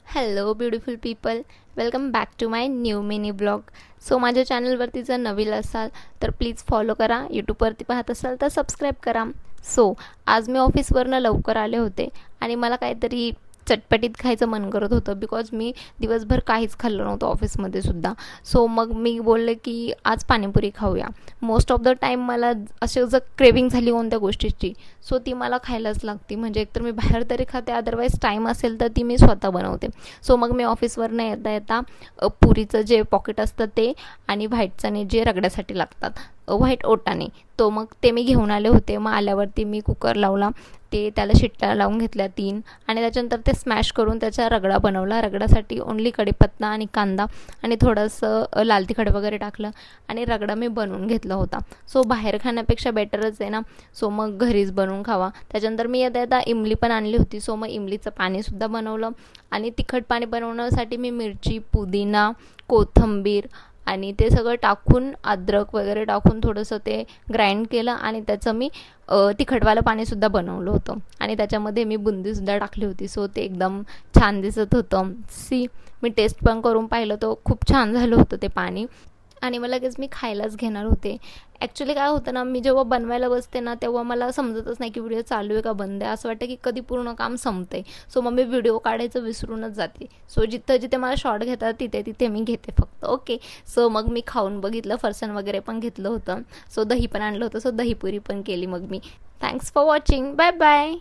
Hello beautiful people, welcome back to my new mini blog. So माझ्या चॅनलवरती जर नवीन असाल तर प्लीज फॉलो करा. यूट्यूबवरती पाहत असाल तर सबस्क्राईब करा. सो आज मी ऑफिसवरनं लवकर आले होते आणि मला काहीतरी चटपटीत खायचं मन करत होतं, बिकॉज मी दिवसभर काहीच खाल्लं नव्हतं ऑफिसमध्ये सुद्धा. सो मग मी बोलले की आज पाणीपुरी खाऊया. मोस्ट ऑफ द टाईम मला असे जर क्रेविंग झाली कोणत्या गोष्टीची, सो ती मला खायलाच लागते. म्हणजे एकतर मी बाहेर तरी खाते, अदरवाईज टाईम असेल तर ती मी स्वतः बनवते. सो मग मी ऑफिसवरनं येता येता पुरीचं जे पॉकेट असतं ते आणि व्हाईट चणे जे रगड्यासाठी लागतात, व्हाईट ओटाने, तो मग ते मी घेऊन आले होते. मग आल्यावरती मी कुकर लावला, ते त्याला शिट्ट्या लावून घेतल्या 3 आणि त्याच्यानंतर ते स्मॅश करून त्याचा रगडा बनवला. रगड्यासाठी ओन्ली कढीपत्ता आणि कांदा आणि थोडंसं लाल तिखट वगैरे टाकलं आणि रगडा मी बनवून घेतला होता. सो बाहेर खाण्यापेक्षा बेटरच आहे ना. सो मग घरीच बनवून खावा. त्याच्यानंतर मी येता येता इमली पण आणली होती. सो मग इमलीचं पाणीसुद्धा बनवलं आणि तिखट पाणी बनवण्यासाठी मी मिरची, पुदिना, कोथिंबीर आणि ते सगळं टाकून, अद्रक वगैरे टाकून थोडंसं ते ग्राइंड केलं आणि त्याचं मी तिखटवालं पाणीसुद्धा बनवलं होतं आणि त्याच्यामध्ये मी बुंदीसुद्धा टाकली होती. सो ते एकदम छान दिसत होतं. मी टेस्ट पण करून पाहिलं, तर खूप छान झालं होतं ते पाणी आणि मग लगेच मी खायलाच घेणार होते. ॲक्च्युली काय होतं ना, मी जेव्हा बनवायला बसते ना, तेव्हा मला समजतच नाही की व्हिडिओ चालू आहे का बंद आहे. असं वाटतं की कधी पूर्ण काम संपतंय. सो मग मी व्हिडिओ काढायचं विसरूनच जाते. सो जिथं जिथे मला शॉर्ट घेतात तिथे तिथे मी घेते फक्त. ओके. सो मग मी खाऊन बघितलं, फरसाण वगैरे पण घेतलं होतं. सो दही पण आणलं होतं. सो दहीपुरी पण केली मग मी. Thanks for watching. Bye bye.